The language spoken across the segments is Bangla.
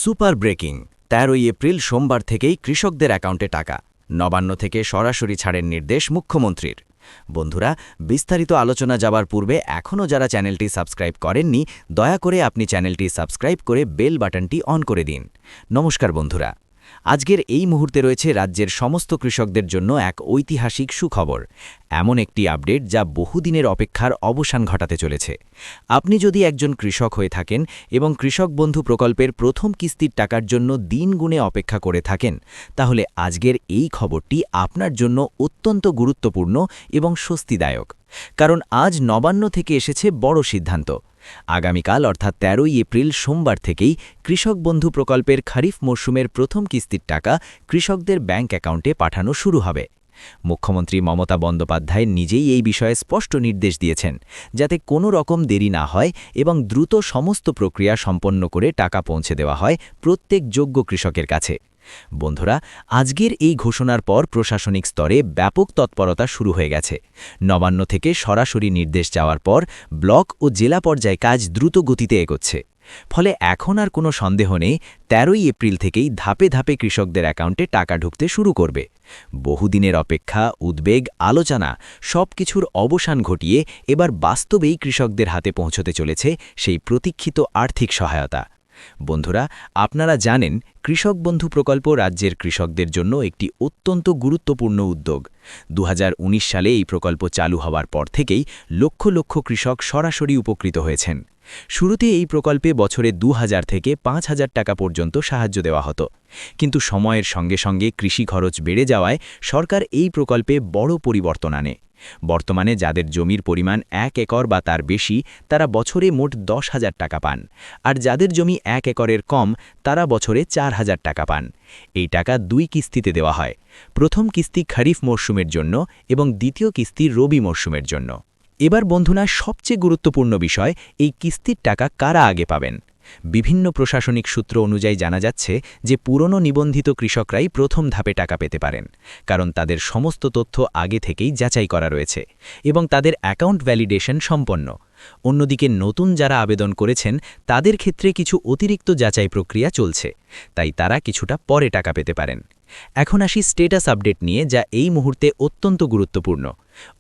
সুপার ব্রেকিং ১৩ এপ্রিল সোমবার থেকেই কৃষকদের অ্যাকাউন্টে টাকা নবান্ন থেকে সরাসরি ছাড়ের নির্দেশ মুখ্যমন্ত্রীর। বন্ধুরা, বিস্তারিত আলোচনা যাবার পূর্বে এখনও যারা চ্যানেলটি সাবস্ক্রাইব করেননি, দয়া করে আপনি চ্যানেলটি সাবস্ক্রাইব করে বেল বাটনটি অন করে দিন। নমস্কার বন্ধুরা, আজকের এই মুহূর্তে রয়েছে রাজ্যের সমস্ত কৃষকদের জন্য এক ঐতিহাসিক সুখবর, এমন একটি আপডেট যা বহুদিনের অপেক্ষার অবসান ঘটাতে চলেছে। আপনি যদি একজন কৃষক হয়ে থাকেন এবং কৃষক বন্ধু প্রকল্পের প্রথম কিস্তির টাকার জন্য দিন গুণে অপেক্ষা করে থাকেন, তাহলে আজকের এই খবরটি আপনার জন্য অত্যন্ত গুরুত্বপূর্ণ এবং স্বস্তিদায়ক। কারণ আজ নবান্ন থেকে এসেছে বড় সিদ্ধান্ত। আগামীকাল অর্থাৎ ১৩ এপ্রিল সোমবার থেকেই কৃষক বন্ধু প্রকল্পের খারিফ মরশুমের প্রথম কিস্তির টাকা কৃষকদের ব্যাংক অ্যাকাউন্টে পাঠানো শুরু হবে। মুখ্যমন্ত্রী মমতা বন্দ্যোপাধ্যায় নিজেই এই বিষয়ে স্পষ্ট নির্দেশ দিয়েছেন, যাতে কোনো রকম দেরি না হয় এবং দ্রুত সমস্ত প্রক্রিয়া সম্পন্ন করে টাকা পৌঁছে দেওয়া হয় প্রত্যেক যোগ্য কৃষকের কাছে। বন্ধুরা, আজকের এই ঘোষণার পর প্রশাসনিক স্তরে ব্যাপক তৎপরতা শুরু হয়ে গেছে। নবান্ন থেকে সরাসরি নির্দেশ যাওয়ার পর ব্লক ও জেলা পর্যায়ে কাজ দ্রুত গতিতে এগোচ্ছে। ফলে এখন আর কোনো সন্দেহ নেই, ১৩ এপ্রিল থেকেই ধাপে ধাপে কৃষকদের অ্যাকাউন্টে টাকা ঢুকতে শুরু করবে। বহুদিনের অপেক্ষা, উদ্বেগ, আলোচনা সবকিছুর অবসান ঘটিয়ে এবার বাস্তবেই কৃষকদের হাতে পৌঁছতে চলেছে সেই প্রতীক্ষিত আর্থিক সহায়তা। বন্ধুরা, আপনারা জানেন, কৃষক বন্ধু প্রকল্প রাজ্যের কৃষকদের জন্য একটি অত্যন্ত গুরুত্বপূর্ণ উদ্যোগ। ২০১৯ সালে এই প্রকল্প চালু হওয়ার পর থেকেই লক্ষ লক্ষ কৃষক সরাসরি উপকৃত হয়েছেন। শুরুতে এই প্রকল্পে বছরে ২,০০০ থেকে ৫,০০০ টাকা পর্যন্ত সাহায্য দেওয়া হতো, কিন্তু সময়ের সঙ্গে সঙ্গে কৃষি খরচ বেড়ে যাওয়ায় সরকার এই প্রকল্পে বড় পরিবর্তন আনে। বর্তমানে যাদের জমির পরিমাণ ১ একর বা তার বেশি, তারা বছরে মোট ১০,০০০ টাকা পান, আর যাদের জমি ১ একরের কম, তারা বছরে ৪,০০০ টাকা পান। এই টাকা ২ কিস্তিতে দেওয়া হয়। প্রথম কিস্তি খারিফ মরশুমের জন্য এবং দ্বিতীয় কিস্তি রবি মরশুমের জন্য। এবার বন্ধুরা, সবচেয়ে গুরুত্বপূর্ণ বিষয়, এই কিস্তির টাকা কারা আগে পাবেন। বিভিন্ন প্রশাসনিক সূত্র অনুযায়ী জানা যাচ্ছে যে পুরনো নিবন্ধিত কৃষকরাই প্রথম ধাপে টাকা পেতে পারেন, কারণ তাদের সমস্ত তথ্য আগে থেকেই যাচাই করা রয়েছে এবং তাদের অ্যাকাউন্ট ভ্যালিডেশন সম্পন্ন। অন্যদিকে নতুন যারা আবেদন করেছেন, তাদের ক্ষেত্রে কিছু অতিরিক্ত যাচাই প্রক্রিয়া চলছে, তাই তারা কিছুটা পরে টাকা পেতে পারেন। এখন আসি স্ট্যাটাস আপডেট নিয়ে, যা এই মুহূর্তে অত্যন্ত গুরুত্বপূর্ণ।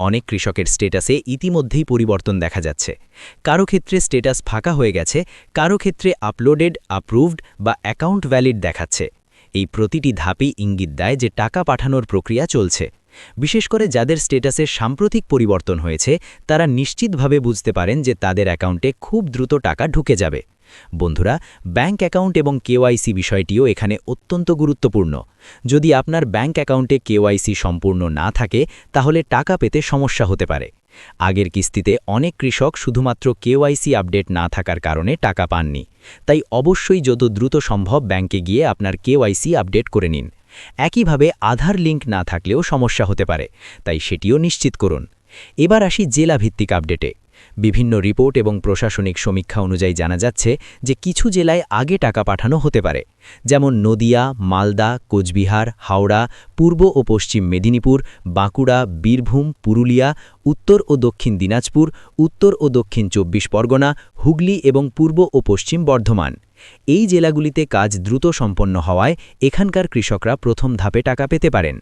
অনেক কৃষকের স্ট্যাটাসে ইতিমধ্যেই পরিবর্তন দেখা যাচ্ছে। কারো ক্ষেত্রে স্ট্যাটাস ফাঁকা হয়ে গেছে, কারো ক্ষেত্রে আপলোডেড, অ্যাপ্রুভড বা অ্যাকাউন্ট ভ্যালিড দেখাচ্ছে। এই প্রতিটি ধাপই ইঙ্গিত দেয় যে টাকা পাঠানোর প্রক্রিয়া চলছে। বিশেষ করে যাদের স্ট্যাটাসে সাম্প্রতিক পরিবর্তন হয়েছে, তারা নিশ্চিতভাবে বুঝতে পারেন যে তাদের অ্যাকাউন্টে খুব দ্রুত টাকা ঢুকে যাবে। বন্ধুরা, ব্যাংক অ্যাকাউন্ট এবং কেওয়াইসি বিষয়টিও এখানে অত্যন্ত গুরুত্বপূর্ণ। যদি আপনার ব্যাংক অ্যাকাউন্টে কেওয়াইসি সম্পূর্ণ না থাকে, তাহলে টাকা পেতে সমস্যা হতে পারে। আগের কিস্তিতে অনেক কৃষক শুধুমাত্র কেওয়াইসি আপডেট না থাকার কারণে টাকা পাননি। তাই অবশ্যই যত দ্রুত সম্ভব ব্যাংকে গিয়ে আপনার কেওয়াইসি আপডেট করে নিন। একইভাবে আধার লিঙ্ক না থাকলেও সমস্যা হতে পারে, তাই সেটিও নিশ্চিত করুন। এবার আসি জেলা ভিত্তিক আপডেটে। বিভিন্ন রিপোর্ট এবং প্রশাসনিক সমীক্ষা অনুযায়ী জানা যাচ্ছে যে কিছু জেলায় আগে টাকা পাঠানো হতে পারে, যেমন নদিয়া, মালদা, কোচবিহার, হাওড়া, পূর্ব ও পশ্চিম মেদিনীপুর, বাঁকুড়া, বীরভূম, পুরুলিয়া, উত্তর ও দক্ষিণ দিনাজপুর, উত্তর ও দক্ষিণ ২৪ পরগনা, হুগলি এবং পূর্ব ও পশ্চিম বর্ধমান। এই জেলাগুলিতে কাজ দ্রুত সম্পন্ন হওয়ায় এখানকার কৃষকরা প্রথম ধাপে টাকা পেতে পারেন।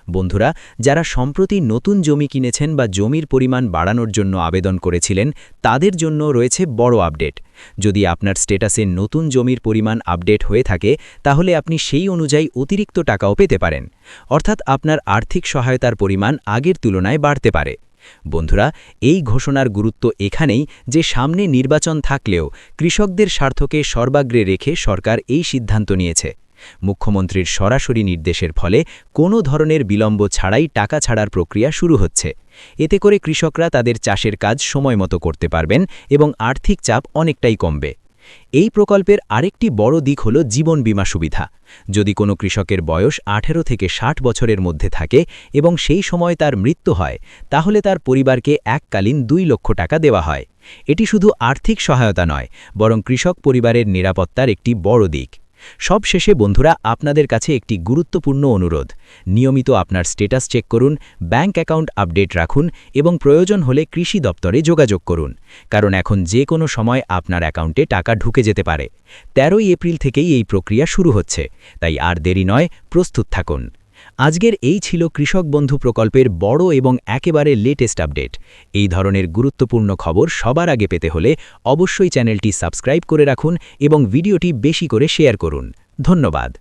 বন্ধুরা, যারা সম্প্রতি নতুন জমি কিনেছেন বা জমির পরিমাণ বাড়ানোর জন্য আবেদন করেছিলেন, তাদের জন্য রয়েছে বড় আপডেট। যদি আপনার স্ট্যাটাসে নতুন জমির পরিমাণ আপডেট হয়ে থাকে, তাহলে আপনি সেই অনুযায়ী অতিরিক্ত টাকাও পেতে পারেন, অর্থাৎ আপনার আর্থিক সহায়তার পরিমাণ আগের তুলনায় বাড়তে পারে। বন্ধুরা, এই ঘোষণার গুরুত্ব এখানেই যে সামনে নির্বাচন থাকলেও কৃষকদের স্বার্থকে সর্বাগ্রে রেখে সরকার এই সিদ্ধান্ত নিয়েছে। মুখ্যমন্ত্রীর সরাসরি নির্দেশের ফলে কোনো ধরনের বিলম্ব ছাড়াই টাকা ছাড়ার প্রক্রিয়া শুরু হচ্ছে। এতে করে কৃষকরা তাদের চাষের কাজ সময়মতো করতে পারবেন এবং আর্থিক চাপ অনেকটাই কমবে। এই প্রকল্পের আরেকটি বড় দিক হল জীবন বীমা সুবিধা। যদি কোনো কৃষকের বয়স ১৮ থেকে ৬০ বছরের মধ্যে থাকে এবং সেই সময় তার মৃত্যু হয়, তাহলে তার পরিবারকে এককালীন ২ লক্ষ টাকা দেওয়া হয়। এটি শুধু আর্থিক সহায়তা নয়, বরং কৃষক পরিবারের নিরাপত্তার একটি বড় দিক। সব শেষে বন্ধুরা আপনাদের কাছে একটি গুরুত্বপূর্ণ অনুরোধ নিয়মিত আপনার স্ট্যাটাস চেক করুন ব্যাংক অ্যাকাউন্ট আপডেট রাখুন এবং প্রয়োজন হলে কৃষি দপ্তরে যোগাযোগ করুন কারণ এখন যে কোনো সময় আপনার অ্যাকাউন্টে টাকা ঢুকে যেতে পারে 13 এপ্রিল থেকেই এই প্রক্রিয়া শুরু হচ্ছে তাই আর দেরি নয় প্রস্তুত থাকুন আজকের এই ছিল কৃষক বন্ধু প্রকল্পের বড় এবং একেবারে লেটেস্ট আপডেট এই ধরনের গুরুত্বপূর্ণ খবর সবার আগে পেতে হলে অবশ্যই চ্যানেলটি সাবস্ক্রাইব করে রাখুন এবং ভিডিওটি বেশি করে শেয়ার করুন ধন্যবাদ